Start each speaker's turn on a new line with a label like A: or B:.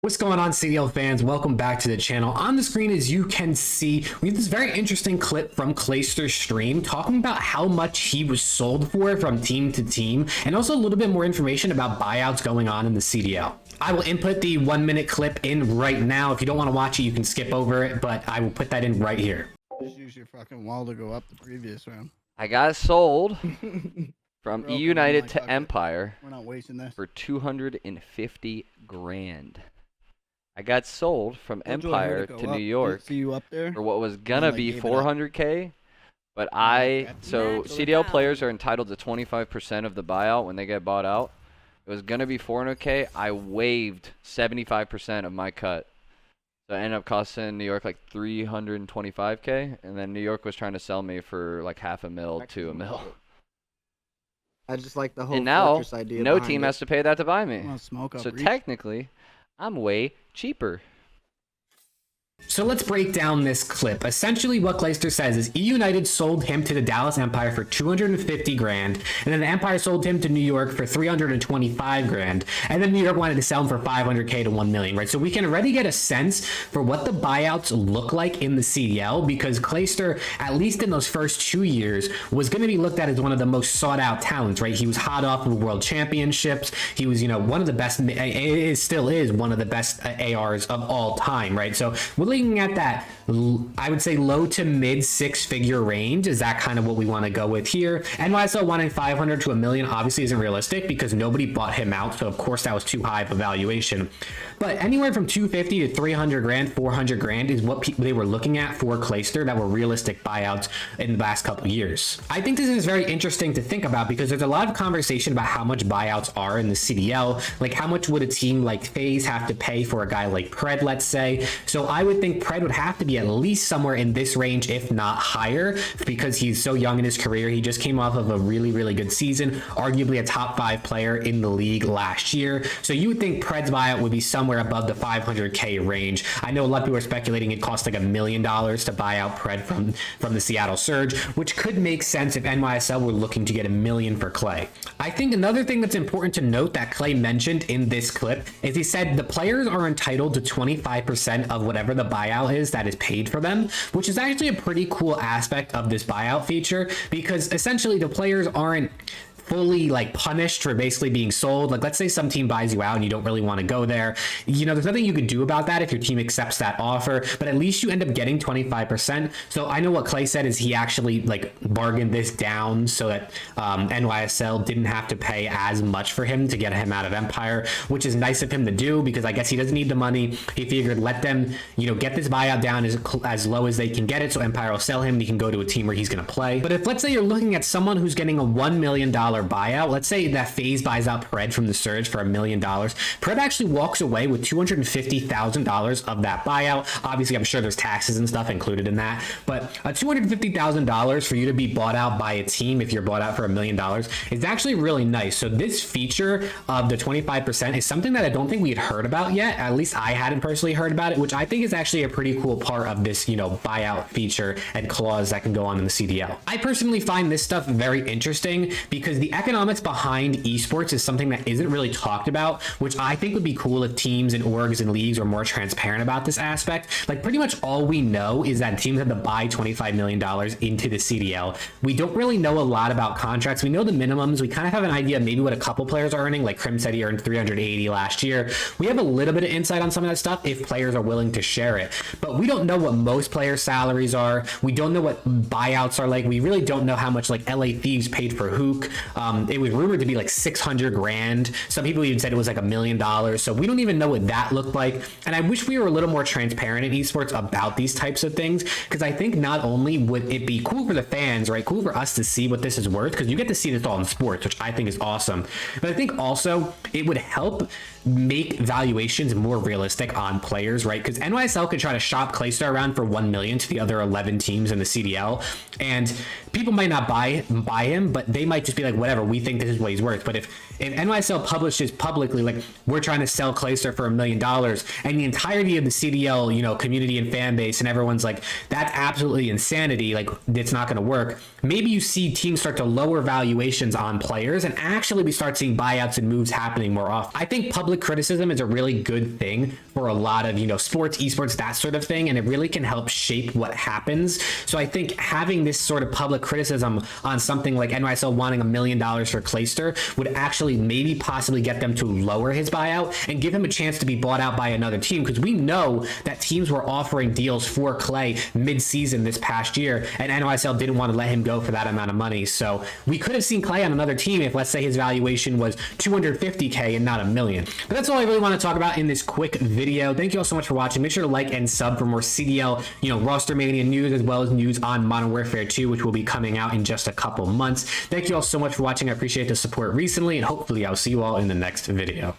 A: What's going on, CDL fans? Welcome back to the channel. On the screen, as you can see, we have this very interesting clip from Clayster's stream talking about how much he was sold for from team to team, and also a little bit more information about buyouts going on in the CDL. I will input the 1-minute clip in right now. If you don't want to watch it, you can skip over it, but I will put that in right here.
B: Just use your fucking wall to go up the previous round.
C: I got sold from
B: Bro,
C: United
B: like,
C: to Empire
B: We're not wasting this.
C: for 250 grand. I got sold from Empire to New York
B: See you up there?
C: for what was gonna be 400k, but so CDL players are entitled to 25% of the buyout when they get bought out. It was gonna be 400k. I waived 75% of my cut. So I ended up costing New York like 325k, and then New York was trying to sell me for like half a mil to a mil.
D: I just like the whole
C: And now,
D: fortress idea
C: no
D: behind
C: team
D: it.
C: has to pay that to buy
B: I'm
C: me.
B: gonna smoke up
C: So
B: Reach.
C: technically, I'm way cheaper.
A: So let's break down this clip. Essentially what Clayster says is United sold him to the Dallas Empire for 250 grand, and then the Empire sold him to New York for 325 grand, and then New York wanted to sell him for 500k to 1 million, right? So we can already get a sense for what the buyouts look like in the CDL, because Clayster, at least in those first 2 years, was going to be looked at as one of the most sought out talents, right? He was hot off of the World Championships. He was, one of the best, still is one of the best ARs of all time, right? So we're looking at that, I would say, low to mid 6-figure range. Is that kind of what we want to go with here? nysl wanting 500 to a million obviously isn't realistic because nobody bought him out, so of course that was too high of a valuation. But anywhere from 250 to 300 grand, 400 grand is what they were looking at for Clayster that were realistic buyouts in the last couple of years. I think this is very interesting to think about because there's a lot of conversation about how much buyouts are in the CDL. Like, how much would a team like FaZe have to pay for a guy like Pred, let's say? So I would think Pred would have to be at least somewhere in this range, if not higher, because he's so young in his career. He just came off of a really, really good season, arguably a top 5 player in the league last year. So you would think Pred's buyout would be somewhere above the 500k range. I know a lot of people are speculating it cost like $1 million to buy out Pred from the Seattle Surge, which could make sense if nysl were looking to get $1 million for Clay. I think another thing that's important to note that Clay mentioned in this clip is he said the players are entitled to 25% of whatever the buyout is that is paid for them, which is actually a pretty cool aspect of this buyout feature, because essentially the players aren't fully like punished for basically being sold. Like, let's say some team buys you out and you don't really want to go there. There's nothing you can do about that if your team accepts that offer, but at least you end up getting 25%. So I know what Clay said is he actually like bargained this down so that nysl didn't have to pay as much for him to get him out of Empire, which is nice of him to do because I guess he doesn't need the money. He figured let them, get this buyout down as low as they can get it, so Empire will sell him and he can go to a team where he's going to play. But if, let's say, you're looking at someone who's getting a $1 million buyout, let's say that FaZe buys out Pred from the Surge for $1 million, Pred actually walks away with $250,000 of that buyout. Obviously, I'm sure there's taxes and stuff included in that, but $250,000 for you to be bought out by a team if you're bought out for $1 million is actually really nice. So this feature of the 25% is something that I don't think we had heard about yet. At least I hadn't personally heard about it, which I think is actually a pretty cool part of this, buyout feature and clause that can go on in the CDL. I personally find this stuff very interesting because the economics behind esports is something that isn't really talked about, which I think would be cool if teams and orgs and leagues are more transparent about this aspect. Like, pretty much all we know is that teams have to buy $25 million into the CDL. We don't really know a lot about contracts. We know the minimums. We kind of have an idea maybe what a couple players are earning, like Crim said he earned 380 last year. We have a little bit of insight on some of that stuff if players are willing to share it, but we don't know what most players' salaries are. We don't know what buyouts are like. We really don't know how much like LA Thieves paid for Hook. It was rumored to be like 600 grand. Some people even said it was like $1 million. So we don't even know what that looked like. And I wish we were a little more transparent in esports about these types of things, because I think not only would it be cool for the fans, right? Cool for us to see what this is worth, because you get to see this all in sports, which I think is awesome. But I think also it would help make valuations more realistic on players, right? Because nysl could try to shop Clayster around for 1 million to the other 11 teams in the CDL, and people might not buy him, but they might just be like, whatever, we think this is what he's worth. But if if nysl publishes publicly like we're trying to sell Clayster for $1 million, and the entirety of the CDL, you know, community and fan base and everyone's like, that's absolutely insanity, like it's not going to work, maybe you see teams start to lower valuations on players and actually we start seeing buyouts and moves happening more often. I think public criticism is a really good thing for a lot of, you know, sports, esports, that sort of thing, and it really can help shape what happens. So I think having this sort of public criticism on something like nysl wanting $1 million for Clayster would actually maybe possibly get them to lower his buyout and give him a chance to be bought out by another team, because we know that teams were offering deals for Clay mid-season this past year, and nysl didn't want to let him go for that amount of money. So we could have seen Clay on another team if, let's say, his valuation was $250K and not $1 million. But that's all I really want to talk about in this quick video. Thank you all so much for watching. Make sure to like and sub for more CDL, you know, roster mania news, as well as news on Modern Warfare 2, which will be coming out in just a couple months. Thank you all so much for watching. I appreciate the support recently, and hopefully I'll see you all in the next video.